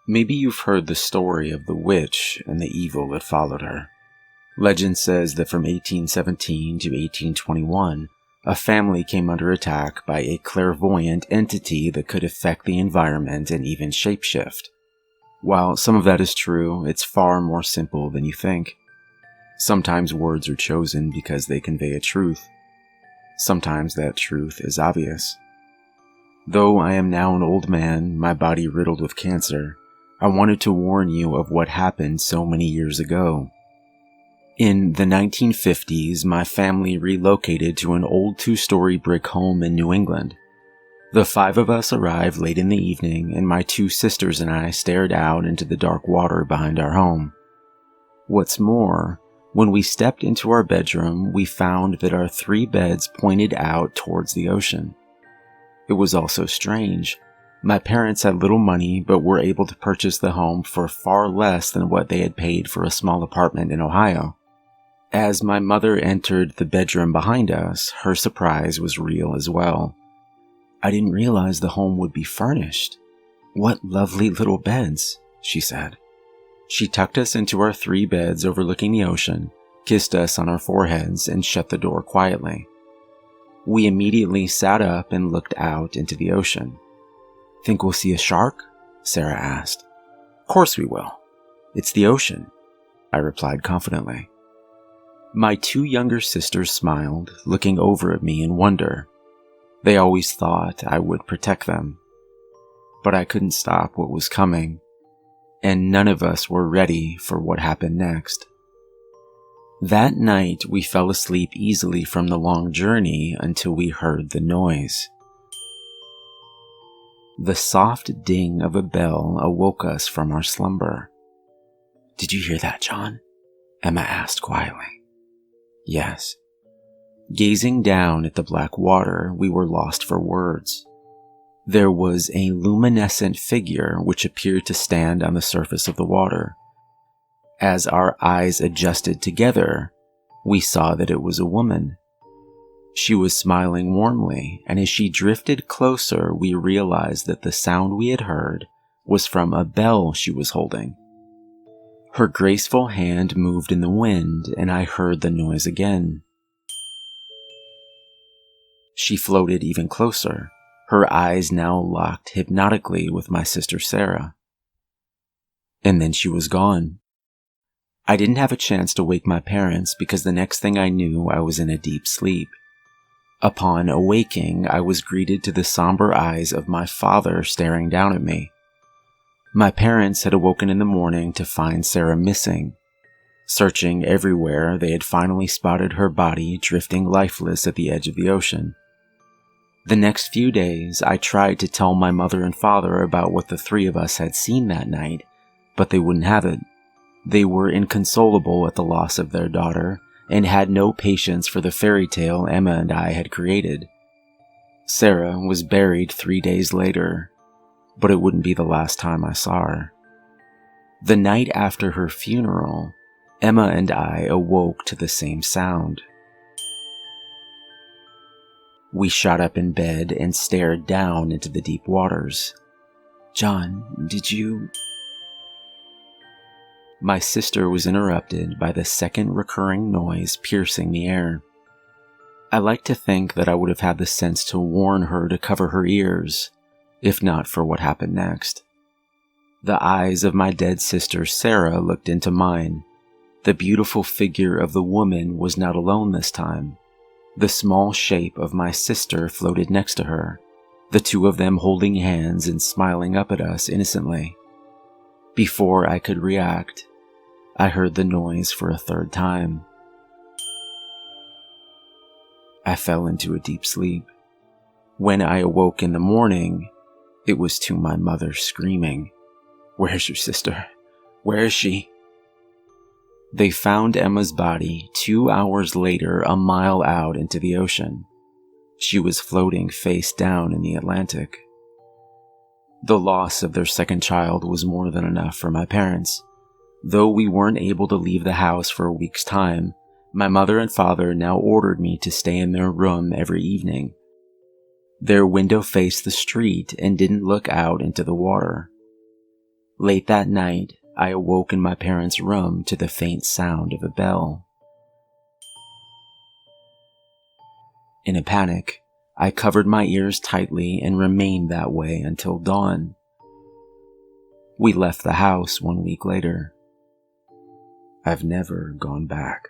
Maybe you've heard the story of the witch and the evil that followed her. Legend says that from 1817 to 1821, a family came under attack by a clairvoyant entity that could affect the environment and even shapeshift. While some of that is true, it's far more simple than you think. Sometimes words are chosen because they convey a truth. Sometimes that truth is obvious. Though I am now an old man, my body riddled with cancer, I wanted to warn you of what happened so many years ago. In the 1950s, my family relocated to an old 2-story brick home in New England. The 5 of us arrived late in the evening, and my 2 sisters and I stared out into the dark water behind our home. What's more, when we stepped into our bedroom, we found that our 3 beds pointed out towards the ocean. It was also strange. My parents had little money, but were able to purchase the home for far less than what they had paid for a small apartment in Ohio. As my mother entered the bedroom behind us, her surprise was real as well. "I didn't realize the home would be furnished. What lovely little beds," she said. She tucked us into our 3 beds overlooking the ocean, kissed us on our foreheads, and shut the door quietly. We immediately sat up and looked out into the ocean. "Think we'll see a shark?" Sarah asked. "Course we will. It's the ocean," I replied confidently. My 2 younger sisters smiled, looking over at me in wonder. They always thought I would protect them. But I couldn't stop what was coming, and none of us were ready for what happened next. That night, we fell asleep easily from the long journey until we heard the noise. The soft ding of a bell awoke us from our slumber. "Did you hear that, John?" Emma asked quietly. "Yes." Gazing down at the black water, we were lost for words. There was a luminescent figure which appeared to stand on the surface of the water. As our eyes adjusted together, we saw that it was a woman. She was smiling warmly, and as she drifted closer, we realized that the sound we had heard was from a bell she was holding. Her graceful hand moved in the wind, and I heard the noise again. She floated even closer, her eyes now locked hypnotically with my sister Sarah. And then she was gone. I didn't have a chance to wake my parents because the next thing I knew, I was in a deep sleep. Upon awaking, I was greeted to the somber eyes of my father staring down at me. My parents had awoken in the morning to find Sarah missing. Searching everywhere, they had finally spotted her body drifting lifeless at the edge of the ocean. The next few days, I tried to tell my mother and father about what the 3 of us had seen that night, but they wouldn't have it. They were inconsolable at the loss of their daughter, and had no patience for the fairy tale Emma and I had created. Sarah was buried 3 days later, but it wouldn't be the last time I saw her. The night after her funeral, Emma and I awoke to the same sound. We shot up in bed and stared down into the deep waters. "John, did you..." My sister was interrupted by the second recurring noise piercing the air. I like to think that I would have had the sense to warn her to cover her ears, if not for what happened next. The eyes of my dead sister Sarah looked into mine. The beautiful figure of the woman was not alone this time. The small shape of my sister floated next to her, the 2 of them holding hands and smiling up at us innocently. Before I could react, I heard the noise for a 3rd time. I fell into a deep sleep. When I awoke in the morning, it was to my mother screaming, "Where's your sister? Where is she?" They found Emma's body 2 hours later a mile out into the ocean. She was floating face down in the Atlantic. The loss of their 2nd child was more than enough for my parents. Though we weren't able to leave the house for a week's time, my mother and father now ordered me to stay in their room every evening. Their window faced the street and didn't look out into the water. Late that night, I awoke in my parents' room to the faint sound of a bell. In a panic, I covered my ears tightly and remained that way until dawn. We left the house 1 week later. I've never gone back.